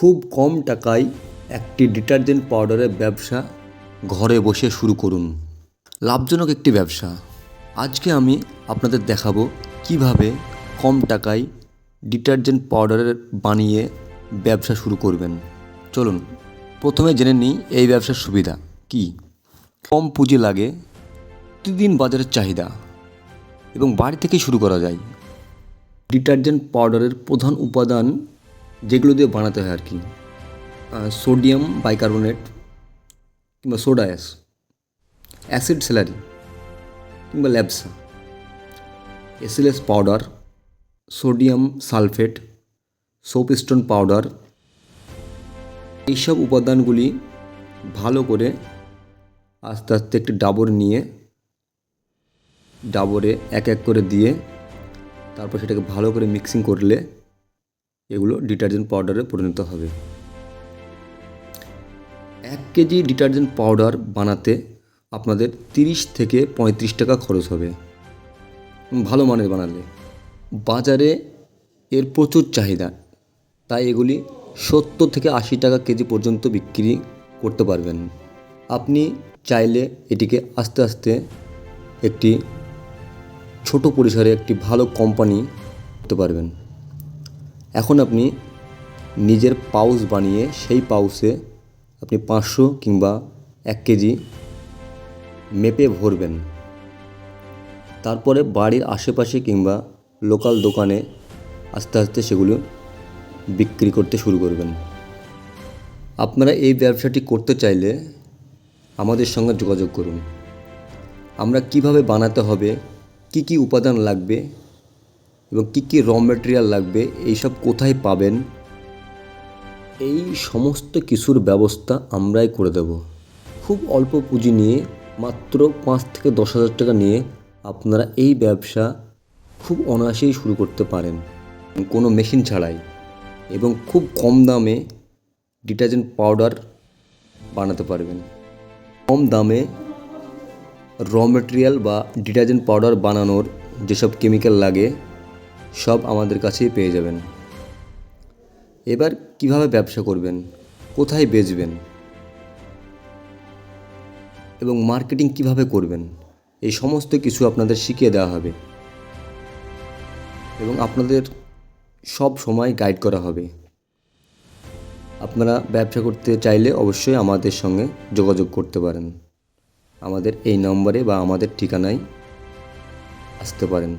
খুব কম টাকায় একটি ডিটারজেন্ট পাউডারের ব্যবসা ঘরে বসে শুরু করুন। লাভজনক একটি ব্যবসা। আজকে আমি আপনাদের দেখাবো কিভাবে কম টাকায় ডিটারজেন্ট পাউডারের বানিয়ে ব্যবসা শুরু করবেন। চলুন প্রথমে জেনে নিই এই ব্যবসার সুবিধা কি। কম পুঁজি লাগে, প্রতিদিন বাজারের চাহিদা এবং বাড়ি থেকেই শুরু করা যায়। ডিটারজেন্ট পাউডারের প্রধান উপাদান যেগুলো দিয়ে বানাতে হয় আর কি, সোডিয়াম বাইকার্বনেট কিংবা সোডা অ্যাশ, অ্যাসিড স্যালারি কিংবা LABSA, SLS powder, sodium sulphate, soapstone powder. এইসব উপাদানগুলি ভালো করে আস্তে আস্তে একটি ডাবরে এক এক করে দিয়ে তারপর সেটাকে ভালো করে মিক্সিং করলে এগুলো ডিটারজেন্ট পাউডারে পরিণত হবে। 1 কেজি ডিটারজেন্ট পাউডার বানাতে আপনাদের 30 থেকে 35 টাকা খরচ হবে ভালো মানের বানালে। বাজারে এর প্রচুর চাহিদা, তাই এগুলি 70 থেকে 80 টাকা কেজি পর্যন্ত বিক্রি করতে পারবেন। আপনি চাইলে এটিকে আস্তে আস্তে একটি ছোট পরিসরে একটি ভালো কোম্পানি করতে পারবেন। এখন আপনি নিজের পাউচ বানিয়ে সেই পাউচে আপনি 500 কিংবা 1 কেজি মেপে ভরবেন। তারপরে বাড়ির আশেপাশে কিংবা লোকাল দোকানে আস্তে আস্তে সেগুলো বিক্রি করতে শুরু করবেন। আপনারা এই ব্যবসাটি করতে চাইলে আমাদের সঙ্গে যোগাযোগ করুন। আমরা কিভাবে বানাতে হবে, কি কি উপাদান লাগবে এবং কি কি র ম্যাটেরিয়াল লাগবে, এইসব কোথায় পাবেন, এই সমস্ত কিছুর ব্যবস্থা আমরাই করে দেব। খুব অল্প পুঁজি নিয়ে, মাত্র 5 থেকে 10 হাজার টাকা নিয়ে আপনারা এই ব্যবসা খুব অনায়াসেই শুরু করতে পারেন, কোনো মেশিন ছাড়াই, এবং খুব কম দামে ডিটারজেন্ট পাউডার বানাতে পারবেন। কম দামে র ম্যাটেরিয়াল বা ডিটারজেন্ট পাউডার বানানোর যেসব কেমিক্যাল লাগে সব আমাদের কাছেই পেয়ে যাবেন। এবার কিভাবে ব্যবসা করবেন, কোথায় বেচবেন এবং মার্কেটিং কিভাবে করবেন, এই সমস্ত কিছু আপনাদের শিখিয়ে দেওয়া হবে এবং আপনাদের সব সময় গাইড করা হবে। আপনারা ব্যবসা করতে চাইলে অবশ্যই আমাদের সঙ্গে যোগাযোগ করতে পারেন। আমাদের এই নম্বরে বা আমাদের ঠিকানায় আসতে পারেন।